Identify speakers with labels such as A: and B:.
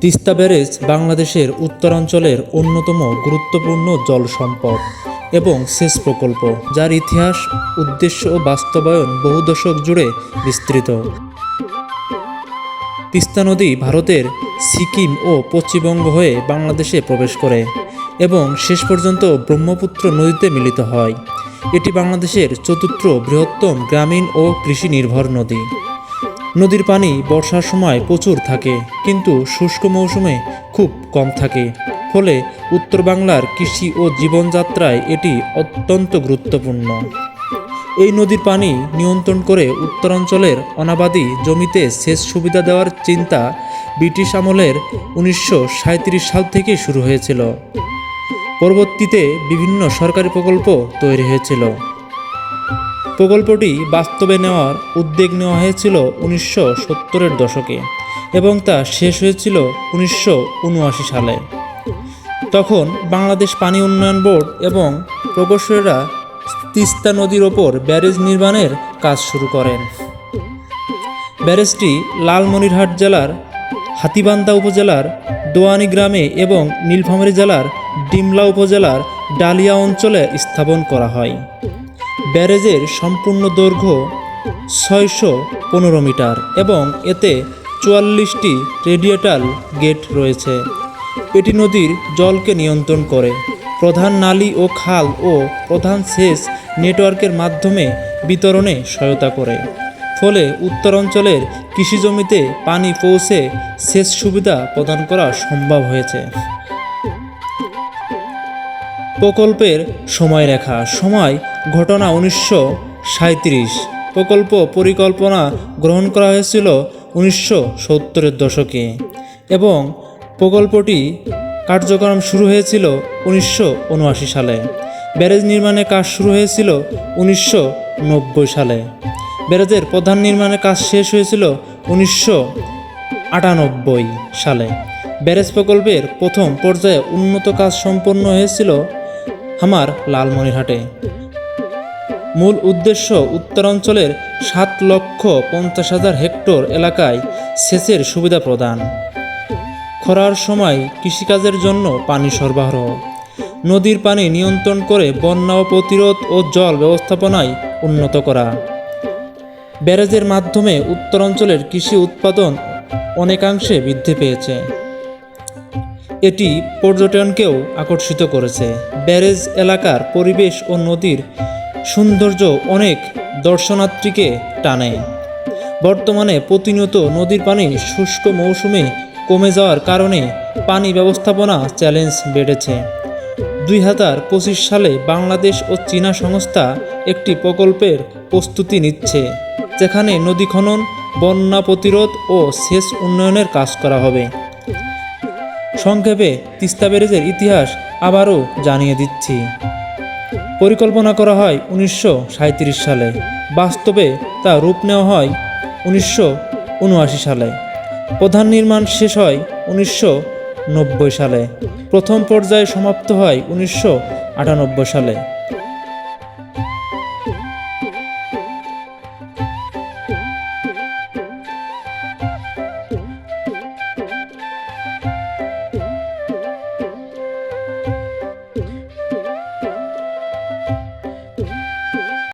A: Teesta barrage বাংলাদেশের উত্তরাঞ্চলের অন্যতম গুরুত্বপূর্ণ জল সম্পদ এবং সেচ প্রকল্প, যার ইতিহাস, উদ্দেশ্য ও বাস্তবায়ন বহু দশক জুড়ে বিস্তৃত। তিস্তা নদী ভারতের সিকিম ও পশ্চিমবঙ্গ হয়ে বাংলাদেশে প্রবেশ করে এবং শেষ পর্যন্ত ব্রহ্মপুত্র নদীতে মিলিত হয়। এটি বাংলাদেশের চতুর্থ বৃহত্তম গ্রামীণ ও কৃষি নির্ভর নদী। নদীর পানি বর্ষার সময় প্রচুর থাকে, কিন্তু শুষ্ক মৌসুমে খুব কম থাকে। ফলে উত্তর বাংলার কৃষি ও জীবনযাত্রায় এটি অত্যন্ত গুরুত্বপূর্ণ। এই নদীর পানি নিয়ন্ত্রণ করে উত্তরাঞ্চলের অনাবাদি জমিতে সেচ সুবিধা দেওয়ার চিন্তা ব্রিটিশ আমলের 1937 সাল থেকে শুরু হয়েছিল। পরবর্তীতে বিভিন্ন সরকারি প্রকল্প তৈরি হয়েছিল। প্রকল্পটি বাস্তবে নেওয়ার উদ্যোগ নেওয়া হয়েছিল 1970-এর দশকে এবং তা শেষ হয়েছিল 1979 সালে। তখন বাংলাদেশ পানি উন্নয়ন বোর্ড এবং প্রকৌশলীরা তিস্তা নদীর ওপর ব্যারেজ নির্মাণের কাজ শুরু করেন। ব্যারেজটি লালমনিরহাট জেলার হাতীবান্ধা উপজেলার দোয়ানী গ্রামে এবং নীলফামারী জেলার ডিমলা উপজেলার ডালিয়া অঞ্চলে স্থাপন করা হয়। ব্যারেজের সম্পূর্ণ দৈর্ঘ্য 615 মিটার এবং এতে 44টি রেডিয়েটাল গেট রয়েছে। এটি নদীর জলকে নিয়ন্ত্রণ করে, প্রধান নালী ও খাল ও প্রধান সেচ নেটওয়ার্কের মাধ্যমে বিতরণে সহায়তা করে। ফলে উত্তরাঞ্চলের কৃষিজমিতে পানি পৌঁছে সেচ সুবিধা প্রদান করা সম্ভব হয়েছে। প্রকল্পের সময়রেখা। সময় ঘটনা 1937। প্রকল্প পরিকল্পনা গ্রহণ করা হয়েছিল 1970-এর দশকে এবং প্রকল্পটি কার্যক্রম শুরু হয়েছিল 1979 সালে। ব্যারেজ নির্মাণের কাজ শুরু হয়েছিল 1990 সালে। ব্যারেজের প্রধান নির্মাণের কাজ শেষ হয়েছিল 1998 সালে। ব্যারেজ প্রকল্পের প্রথম পর্যায়ে উন্নত কাজ সম্পন্ন হয়েছিল লালমনিরহাটে। মূল উদ্দেশ্য উত্তরাঞ্চলের 7,50,000 হেক্টর এলাকায় সেচের সুবিধা প্রদান, খরার সময় কৃষিকাজের জন্য পানি সরবরাহ, নদীর পানি নিয়ন্ত্রণ করে বন্যা প্রতিরোধ ও জল ব্যবস্থাপনায় উন্নত করা। ব্যারেজের মাধ্যমে উত্তরাঞ্চলের কৃষি উৎপাদন অনেকাংশে বৃদ্ধি পেয়েছে। এটি পর্যটনকেও আকর্ষিত করেছে। ব্যারেজ এলাকার পরিবেশ ও নদীর সৌন্দর্য অনেক দর্শনার্থীকে টানে। বর্তমানে প্রতিনিয়ত নদীর পানি শুষ্ক মৌসুমে কমে যাওয়ার কারণে পানি ব্যবস্থাপনা চ্যালেঞ্জ বেড়েছে। 2025 সালে বাংলাদেশ ও চীনা সংস্থা একটি প্রকল্পের প্রস্তুতি নিচ্ছে, যেখানে নদী খনন, বন্যা প্রতিরোধ ও সেচ উন্নয়নের কাজ করা হবে। সংক্ষেপে তিস্তা ব্যারেজের ইতিহাস আবারও জানিয়ে দিচ্ছি। পরিকল্পনা করা হয় 1937 সালে, বাস্তবে তা রূপ নেওয়া হয় 1979 সালে। প্রধান নির্মাণ শেষ হয় 1990 সালে। প্রথম পর্যায়ে সমাপ্ত হয় 1998 সালে।